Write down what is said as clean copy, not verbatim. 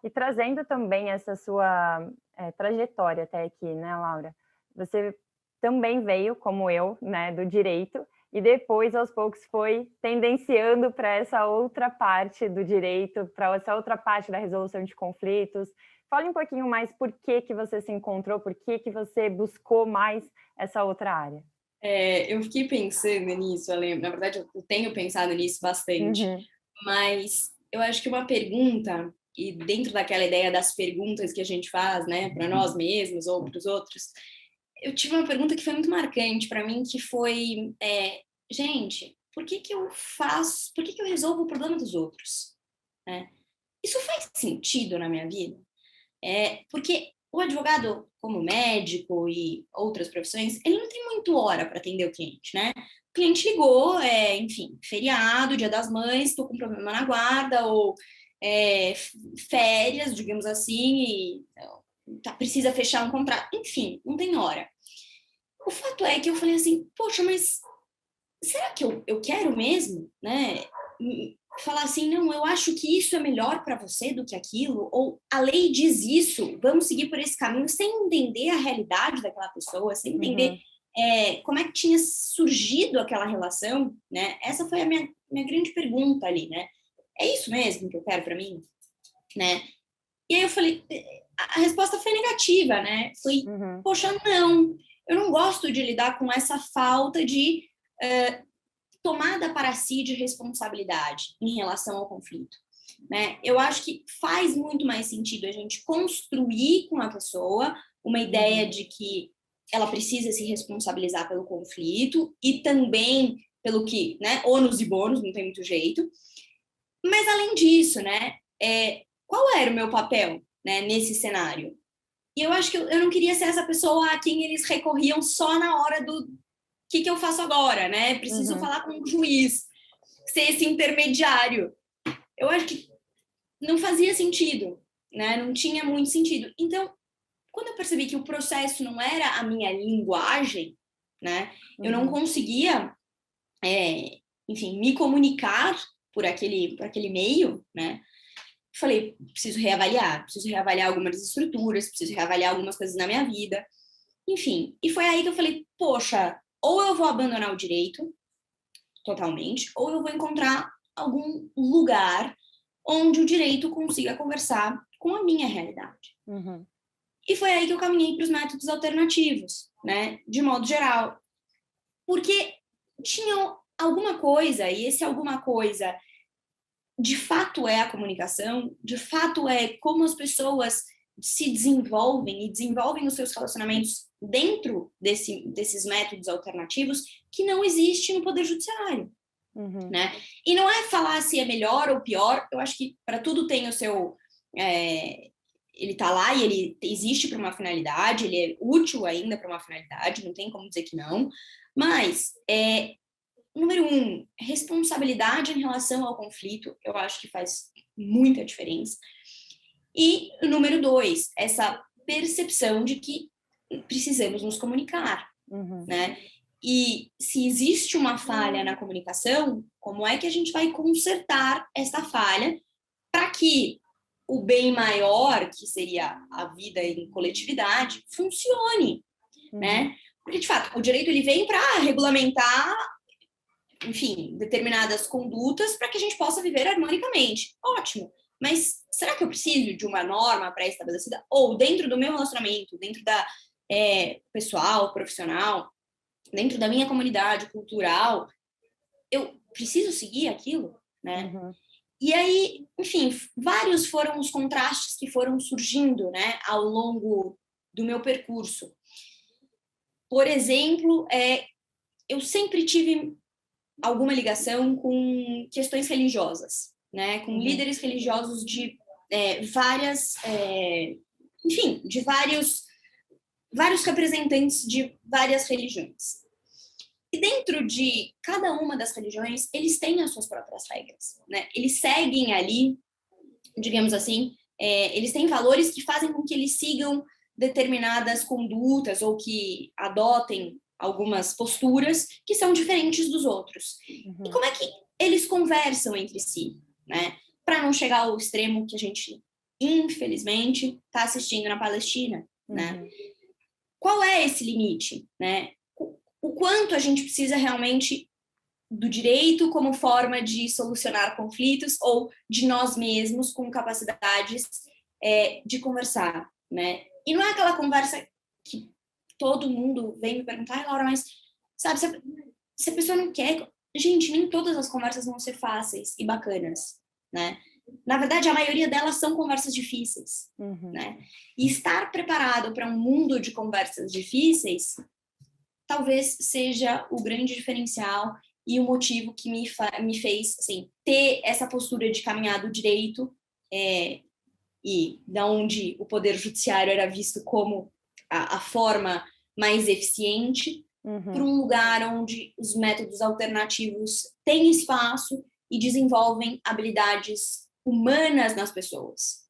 E trazendo também essa sua, trajetória até aqui, né, Laura, você também veio, como eu, né, do direito, e depois, aos poucos, foi tendenciando para essa outra parte do direito, para essa outra parte da resolução de conflitos. Fale um pouquinho mais por que que você se encontrou, por que que você buscou mais essa outra área. Eu fiquei pensando nisso, Ale, na verdade eu tenho pensado nisso bastante, Uhum, mas eu acho que uma pergunta, e dentro daquela ideia das perguntas que a gente faz, né, para nós mesmos ou para os outros, eu tive uma pergunta que foi muito marcante para mim, que foi, gente, por que que eu resolvo o problema dos outros? Né? Isso faz sentido na minha vida? Porque o advogado, como médico e outras profissões, ele não tem muito hora para atender o cliente, né? O cliente ligou, enfim, feriado, Dia das Mães, estou com um problema na guarda, ou é, férias, digamos assim, e precisa fechar um contrato, enfim, não tem hora. O fato é que eu falei assim, poxa, mas será que eu quero mesmo, né? Falar assim, não, eu acho que isso é melhor para você do que aquilo, ou a lei diz isso, vamos seguir por esse caminho, sem entender a realidade daquela pessoa, sem entender uhum, como é que tinha surgido aquela relação, né? Essa foi a minha grande pergunta ali, né? É isso mesmo que eu quero para mim, né? E aí eu falei, a resposta foi negativa, né? Foi, uhum, poxa, não, eu não gosto de lidar com essa falta de tomada para si de responsabilidade em relação ao conflito. Né? Eu acho que faz muito mais sentido a gente construir com a pessoa uma ideia uhum, de que ela precisa se responsabilizar pelo conflito e também pelo que, né, ônus e bônus, não tem muito jeito. Mas além disso, né, qual era o meu papel, né, nesse cenário? E eu acho que eu não queria ser essa pessoa a quem eles recorriam só na hora do que eu faço agora, né? Preciso uhum, falar com o juiz, ser esse intermediário. Eu acho que não fazia sentido, né? Não tinha muito sentido. Então, quando eu percebi que o processo não era a minha linguagem, né? Eu não uhum, conseguia, enfim, me comunicar por aquele meio, né? Falei, preciso reavaliar algumas estruturas, preciso reavaliar algumas coisas na minha vida, enfim. E foi aí que eu falei, poxa, ou eu vou abandonar o direito totalmente, ou eu vou encontrar algum lugar onde o direito consiga conversar com a minha realidade. uhum, E foi aí que eu caminhei para os métodos alternativos, né, de modo geral, porque tinha alguma coisa, e esse alguma coisa de fato é a comunicação, de fato é como as pessoas se desenvolvem e desenvolvem os seus relacionamentos dentro desses métodos alternativos que não existe no Poder Judiciário. uhum, Né? E não é falar se é melhor ou pior, eu acho que para tudo tem o seu. Ele está lá e ele existe para uma finalidade, ele é útil ainda para uma finalidade, não tem como dizer que não, mas, número um, responsabilidade em relação ao conflito, eu acho que faz muita diferença. E número dois, essa percepção de que precisamos nos comunicar, uhum, né? E se existe uma falha na comunicação, como é que a gente vai consertar essa falha para que o bem maior, que seria a vida em coletividade, funcione, uhum, né? Porque, de fato, o direito ele vem para regulamentar, enfim, determinadas condutas para que a gente possa viver harmonicamente. Ótimo. Mas será que eu preciso de uma norma pré-estabelecida? Ou dentro do meu relacionamento, dentro da pessoal, profissional, dentro da minha comunidade cultural, eu preciso seguir aquilo, né? uhum, E aí, enfim, vários foram os contrastes que foram surgindo, né, ao longo do meu percurso. Por exemplo, eu sempre tive alguma ligação com questões religiosas, né, com uhum, líderes religiosos de várias, enfim, de vários representantes de várias religiões. E dentro de cada uma das religiões, eles têm as suas próprias regras, né? Eles seguem ali, digamos assim, eles têm valores que fazem com que eles sigam determinadas condutas ou que adotem algumas posturas que são diferentes dos outros. E uhum, como é que eles conversam entre si, né? Para não chegar ao extremo que a gente infelizmente, está assistindo na Palestina, né? Qual é esse limite, né? O quanto a gente precisa realmente do direito como forma de solucionar conflitos ou de nós mesmos com capacidades de conversar, né? E não é aquela conversa que todo mundo vem me perguntar, Laura, mas sabe, se a pessoa não quer... Gente, nem todas as conversas vão ser fáceis e bacanas, né? Na verdade, a maioria delas são conversas difíceis, né? E estar preparado para um mundo de conversas difíceis talvez seja o grande diferencial e o motivo que me fez assim, ter essa postura de caminhar do direito e da onde o poder judiciário era visto como a forma mais eficiente para um lugar onde os métodos alternativos têm espaço e desenvolvem habilidades humanas nas pessoas,